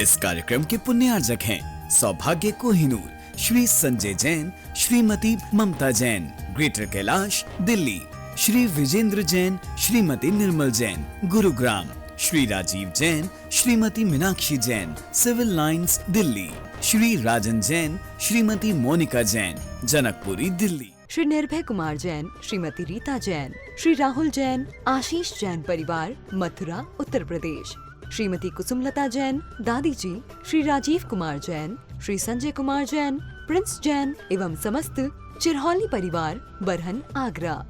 इस कार्यक्रम के पुण्यार्जक हैं सौभाग्य कोहिनूर, श्री संजय जैन, श्रीमती ममता Jain, greater Kailash, Delhi, Shri Vijendra Jain, Shrimati Nirmal Jain, Gurugram, Shri Rajiv Jain, Shrimati Meenakshi Jain, civil lines, Delhi, Shri राजन जैन, श्रीमती मोनिका जैन, जनकपुरी, दिल्ली, श्री निर्भय कुमार जैन, श्रीमती रीता जैन, श्री राहुल जैन, आशीष जैन परिवार, मथुरा, उत्तर प्रदेश, श्रीमती कुसुमलता जैन, दादी जी, श्री राजीव कुमार जैन, श्री संजय कुमार जैन, प्रिंस जैन एवं समस्त चिरहौली परिवार, बरहन, आगरा।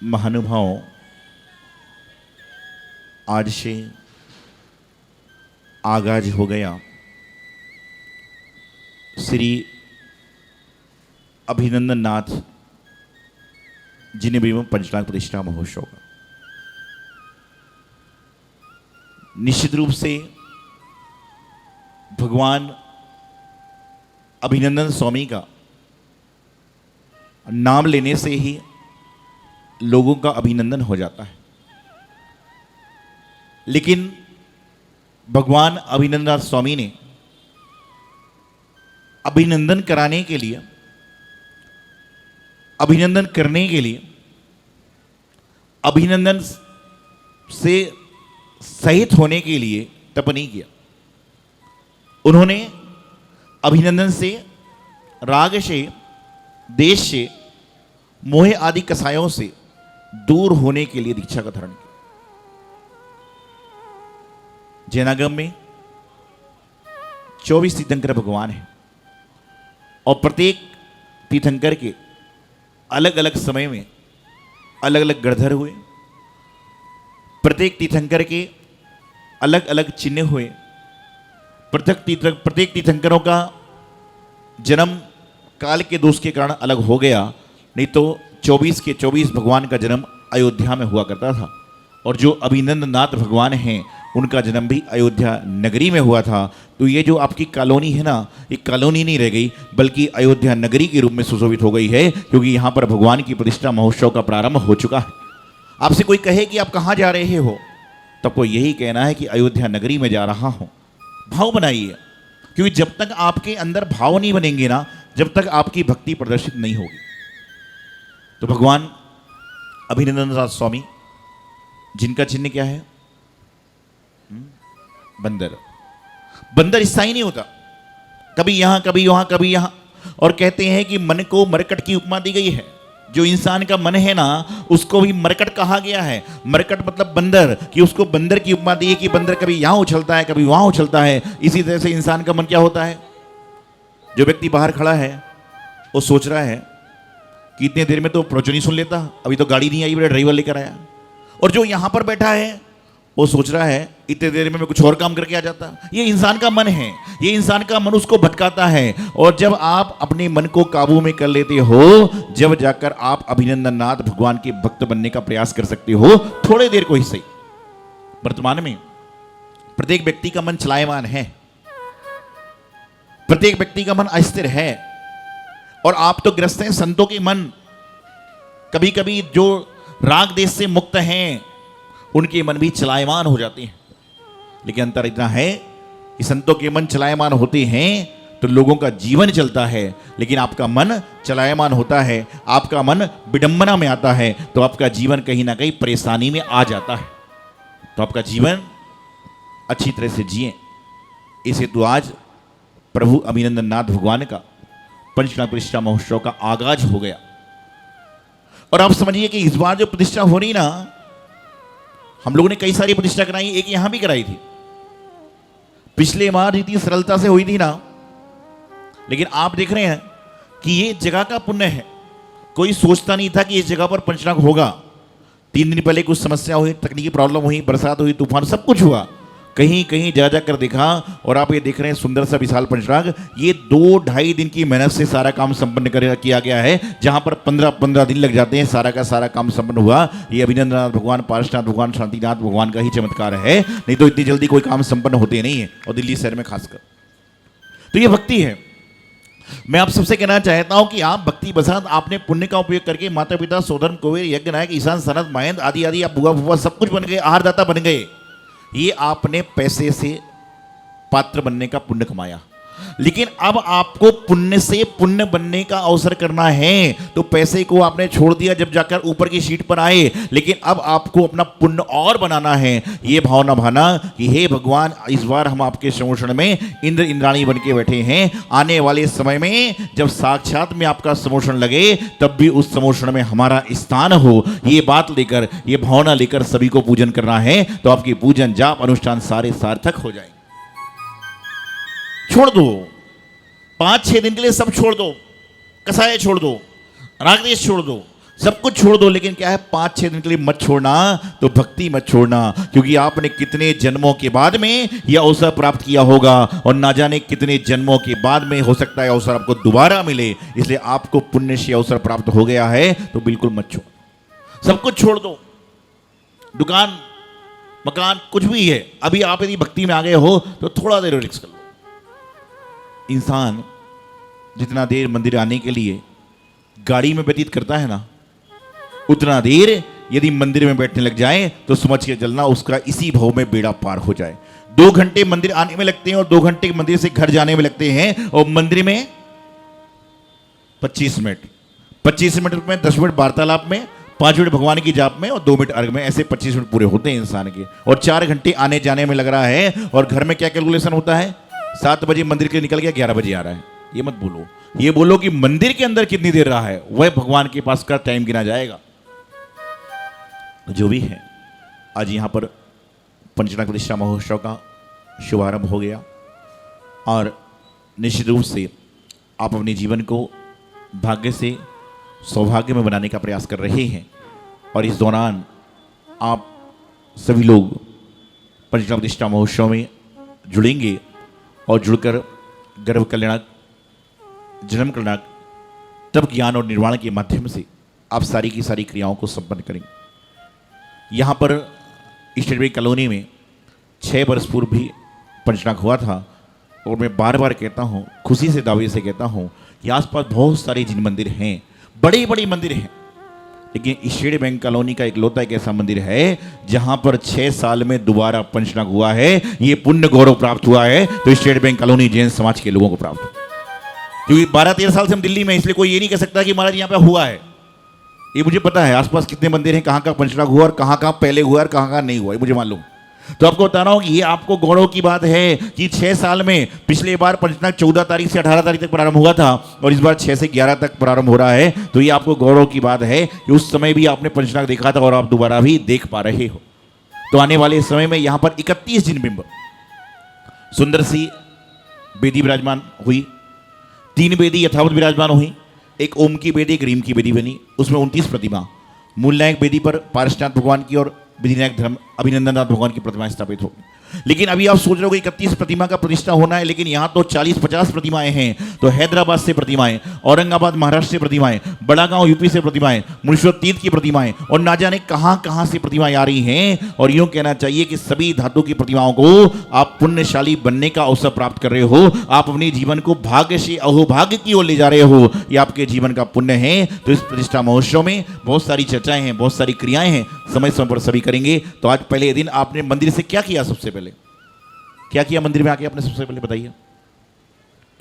महानुभाव, आज से आगाज हो गया श्री अभिनंदन नाथ जिन्हें भी पंचनाग प्रतिष्ठा महोत्सव का। निश्चित रूप से भगवान अभिनंदन स्वामी का नाम लेने से ही लोगों का अभिनंदन हो जाता है, लेकिन भगवान अभिनंदन स्वामी ने अभिनंदन कराने के लिए, अभिनंदन करने के लिए, अभिनंदन से सहित होने के लिए तप नहीं किया। उन्होंने अभिनंदन से, राग से, देश से, मोह आदि कसायों से दूर होने के लिए दीक्षा का धारण किया। जैनागम में 24 तीर्थंकर भगवान हैं और प्रत्येक तीर्थंकर के अलग अलग समय में अलग अलग गणधर हुए, प्रत्येक तीर्थंकर के अलग अलग चिन्ह हुए। प्रत्येक तीर्थंकरों का जन्म काल के दोष के कारण अलग हो गया, नहीं तो 24 के 24 भगवान का जन्म अयोध्या में हुआ करता था। और जो अभिनंदन नाथ भगवान हैं उनका जन्म भी अयोध्या नगरी में हुआ था। तो ये जो आपकी कॉलोनी है ना, ये कॉलोनी नहीं रह गई बल्कि अयोध्या नगरी के रूप में सुशोभित हो गई है, क्योंकि यहाँ पर भगवान की प्रतिष्ठा महोत्सव का प्रारंभ हो चुका है। आपसे कोई कहे कि आप कहाँ जा रहे हो, तब को यही कहना है कि अयोध्या नगरी में जा रहा हूँ। भाव बनाइए, क्योंकि जब तक आपके अंदर भाव नहीं बनेंगे ना, जब तक आपकी भक्ति प्रदर्शित नहीं होगी। तो भगवान अभिनंदन नाथ स्वामी, जिनका चिन्ह क्या है? बंदर। बंदर स्थायी नहीं होता, कभी यहां कभी वहां कभी यहां। और कहते हैं कि मन को मरकट की उपमा दी गई है। जो इंसान का मन है ना, उसको भी मरकट कहा गया है। मरकट मतलब बंदर, कि उसको बंदर की उपमा दी है कि बंदर कभी यहां उछलता है कभी वहां उछलता है। इसी तरह से इंसान का मन क्या होता है? जो व्यक्ति बाहर खड़ा है वो सोच रहा है कि इतने देर में तो प्रवचन ही सुन लेता, अभी तो गाड़ी नहीं आई, मेरा ड्राइवर लेकर आया। और जो यहां पर बैठा है वो सोच रहा है इतने देर में मैं कुछ और काम करके आ जाता। ये इंसान का मन है, ये इंसान का मन उसको भटकाता है। और जब आप अपने मन को काबू में कर लेते हो, जब जाकर आप अभिनंदन नाथ भगवान के भक्त बनने का प्रयास कर सकते हो, थोड़े देर को ही सही। वर्तमान में प्रत्येक व्यक्ति का मन चलायमान है, प्रत्येक व्यक्ति का मन अस्थिर है। और आप तो ग्रस्त हैं, संतों के मन कभी कभी जो राग देश से मुक्त हैं उनके मन भी चलायमान हो जाते हैं। लेकिन अंतर इतना है कि संतों के मन चलायमान होते हैं तो लोगों का जीवन चलता है, लेकिन आपका मन चलायमान होता है, आपका मन विडंबना में आता है, तो आपका जीवन कहीं ना कहीं परेशानी में आ जाता है। तो आपका जीवन अच्छी तरह से जिए, इसे तो आज प्रभु अभिनंदन नाथ भगवान का पंचनाग प्रतिष्ठा महोत्सव का आगाज हो गया। और आप समझिए कि इस बार जो प्रतिष्ठा हो रही ना, हम लोगों ने कई सारी प्रतिष्ठा कराई, एक यहां भी कराई थी। पिछले बार इतनी सरलता से हुई थी ना, लेकिन आप देख रहे हैं कि ये जगह का पुण्य है। कोई सोचता नहीं था कि इस जगह पर पंचनाग होगा। 3 दिन पहले कुछ समस्या हुई, तकनीकी प्रॉब्लम हुई, बरसात हुई, तूफान, सब कुछ हुआ। कहीं कहीं जा जाकर देखा, और आप ये देख रहे हैं सुंदर सा विशाल पंचनाग। ये 2-2.5 दिन की मेहनत से सारा काम संपन्न किया गया है। जहां पर 15-15 दिन लग जाते हैं, सारा का सारा काम संपन्न हुआ। ये अभिनंदन नाथ भगवान, पार्श्वनाथ भगवान, शांतिनाथ भगवान का ही चमत्कार है, नहीं तो इतनी जल्दी कोई काम संपन्न होते नहीं है, और दिल्ली शहर में खासकर। तो ये भक्ति है। मैं आप सबसे कहना चाहता हूं कि आप भक्ति बसात आपने पुण्य का उपयोग करके माता पिता, सोदर, कुबेर, यज्ञ नायक, ईशान, सनत, महेंद्र आदि आदि, आप बुआ फुआ सब कुछ बन गए, आहारदाता बन गए। ये आपने पैसे से पात्र बनने का पुण्य कमाया। लेकिन अब आपको पुण्य से पुण्य बनने का अवसर करना है, तो पैसे को आपने छोड़ दिया जब जाकर ऊपर की सीट पर आए। लेकिन अब आपको अपना पुण्य और बनाना है। ये भावना भाना कि हे भगवान, इस बार हम आपके समोषण में इंद्र इंद्राणी बन के बैठे हैं। आने वाले समय में जब साक्षात में आपका समोषण लगे, तब भी उस समोषण में हमारा स्थान हो। ये बात लेकर, ये भावना लेकर सभी को पूजन करना है, तो आपकी पूजन जाप अनुष्ठान सारे सार्थक हो जाएंगे। छोड़ दो, 5-6 दिन के लिए सब छोड़ दो, कसाय छोड़ दो, रागदेश छोड़ दो, सब कुछ छोड़ दो, लेकिन क्या है 5-6 दिन के लिए मत छोड़ना, तो भक्ति मत छोड़ना, क्योंकि आपने कितने जन्मों के बाद में यह अवसर प्राप्त किया होगा और ना जाने कितने जन्मों के बाद में हो सकता है अवसर आपको दोबारा मिले। इसलिए आपको पुण्य से अवसर प्राप्त हो गया है तो बिल्कुल मत छोड़ो, सब कुछ छोड़ दो, दुकान मकान कुछ भी है। अभी आप यदि भक्ति में आ गए हो तो थोड़ा देर रिलैक्स कर लो। इंसान जितना देर मंदिर आने के लिए गाड़ी में व्यतीत करता है ना, उतना देर यदि मंदिर में बैठने लग जाए तो समझ के चलना उसका इसी भाव में बेड़ा पार हो जाए। 2 घंटे मंदिर आने में लगते हैं और 2 घंटे मंदिर से घर जाने में लगते हैं, और मंदिर में 25 मिनट, 25 मिनट में 10 मिनट वार्तालाप में, 5 मिनट भगवान की जाप में और 2 मिनट अर्घ में, ऐसे 25 मिनट पूरे होते हैं इंसान के। और 4 घंटे आने जाने में लग रहा है, और घर में क्या कैलकुलेशन होता है, 7 बजे मंदिर के निकल गया, 11 बजे आ रहा है। ये मत बोलो, ये बोलो कि मंदिर के अंदर कितनी देर रहा है, वह भगवान के पास का टाइम गिना जाएगा। जो भी है, आज यहां पर पंचनाग प्रतिष्ठा महोत्सव का शुभारंभ हो गया, और निश्चित रूप से आप अपने जीवन को भाग्य से सौभाग्य में बनाने का प्रयास कर रहे हैं। और इस दौरान आप सभी लोग पंचनाग प्रतिष्ठा महोत्सव में जुड़ेंगे और जुड़कर गर्भ कल्याणक, जन्म कल्याणक, तप ज्ञान और निर्वाण के माध्यम से आप सारी की सारी क्रियाओं को संपन्न करेंगे। यहाँ पर स्टेट बैंक कॉलोनी में 6 वर्ष पूर्व भी पंचनाग हुआ था, और मैं बार बार कहता हूँ, खुशी से दावे से कहता हूँ कि आसपास बहुत सारे जिन मंदिर हैं, बड़े बड़े मंदिर हैं, लेकिन स्टेट बैंक कॉलोनी का इकलौता एक ऐसा मंदिर है जहां पर 6 साल में दोबारा पंचनाग हुआ है। ये पुण्य गौरव प्राप्त हुआ है तो स्टेट बैंक कॉलोनी जैन समाज के लोगों को प्राप्त हुआ, क्योंकि 12-13 साल से हम दिल्ली में, इसलिए कोई ये नहीं कह सकता कि महाराज यहाँ पे हुआ है। ये मुझे पता है आसपास कितने मंदिर हैं, कहाँ कहाँ पंचनाग हुआ और कहाँ कहाँ पहले हुआ और कहाँ कहाँ नहीं हुआ, ये मुझे मालूम। तो आपको बता रहा हूँ कि ये आपको गौरव की बात है कि 6 साल में, पिछले बार पंचनाग 14 तारीख से 18 तारीख तक प्रारंभ हुआ था और इस बार 6 से 11 तक प्रारंभ हो रहा है। तो ये आपको गौरव की बात है कि उस समय भी आपने पंचनाग देखा था और आप दोबारा भी देख पा रहे हो। तो आने वाले समय में यहाँ पर 31 जिन बिंब, सुंदर सी वेदी विराजमान हुई, 3 वेदी यथावत विराजमान हुई, एक ओम की वेदी, एक रीम की वेदी बनी, उसमें 29 प्रतिमा। मूलनायक वेदी पर पारसनाथ भगवान की और विधिनायक धर्म अभिनंदननाथ भगवान की प्रतिमा स्थापित होगी। लेकिन अभी आप सोच रहे हो कि 31 प्रतिमा का प्रतिष्ठा होना है, लेकिन यहाँ तो 40-50 प्रतिमाएं हैं। तो हैदराबाद से प्रतिमाएं, औरंगाबाद महाराष्ट्र से प्रतिमाएं, बड़ागांव यूपी से प्रतिमाएं, मुनीश्वर तीर्थ की प्रतिमाएं, और ना जाने कहां कहां से प्रतिमाएं आ रही हैं। और यूं कहना चाहिए कि सभी धातु की प्रतिमाओं को आप पुण्यशाली बनने का अवसर प्राप्त कर रहे हो। आप अपने जीवन को भाग्य से अहोभाग्य की ओर ले जा रहे हो, ये आपके जीवन का पुण्य है। तो इस प्रतिष्ठा महोत्सव में बहुत सारी चर्चाएं हैं, बहुत सारी क्रियाएं हैं, समय समय पर सभी करेंगे। तो आज पहले दिन आपने मंदिर से क्या किया, सबसे पहले क्या किया मंदिर में आके आपने, सबसे पहले बताइए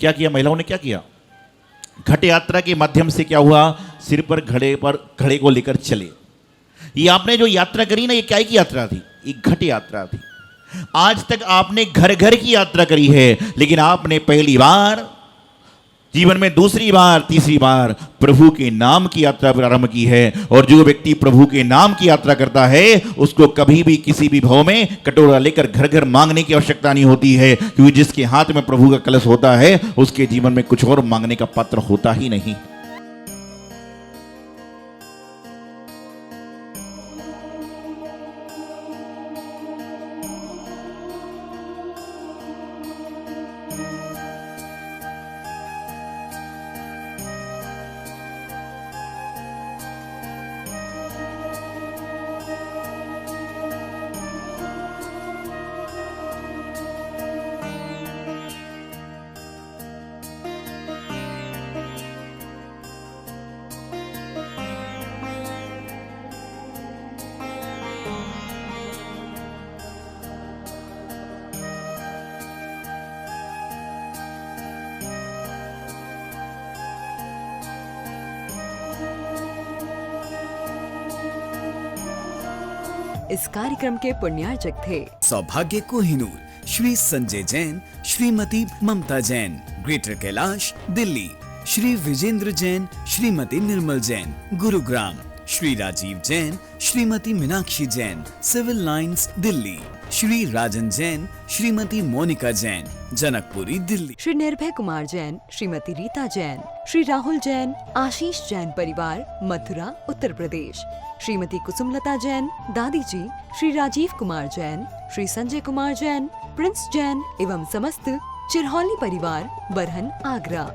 क्या किया, महिलाओं ने क्या किया? घट यात्रा के माध्यम से क्या हुआ, सिर पर घड़े को लेकर चले। ये आपने जो यात्रा करी ना, ये क्या की यात्रा थी? ये घट यात्रा थी। आज तक आपने घर घर की यात्रा करी है, लेकिन आपने पहली बार जीवन में, दूसरी बार, तीसरी बार प्रभु के नाम की यात्रा प्रारंभ की है। और जो व्यक्ति प्रभु के नाम की यात्रा करता है उसको कभी भी किसी भी भाव में कटोरा लेकर घर घर मांगने की आवश्यकता नहीं होती है, क्योंकि जिसके हाथ में प्रभु का कलश होता है उसके जीवन में कुछ और मांगने का पात्र होता ही नहीं। इस कार्यक्रम के पुण्यार्चक थे सौभाग्य कोहिनूर श्री संजय जैन, श्रीमती ममता Jain, greater Kailash Delhi, Shri Vijendra Jain, Shrimati Nirmal Jain, Gurugram, Shri Rajiv Jain, Shrimati Meenakshi Jain, civil lines Delhi, Shri राजन जैन, श्रीमती मोनिका जैन, जनकपुरी, दिल्ली। श्री निर्भय कुमार जैन, श्रीमती रीता जैन, श्री राहुल जैन, आशीष जैन परिवार, मथुरा, उत्तर प्रदेश। श्रीमती कुसुमलता जैन, दादी जी, श्री राजीव कुमार जैन, श्री संजय कुमार जैन, प्रिंस जैन एवं समस्त चिरहौली परिवार, बरहन, आगरा।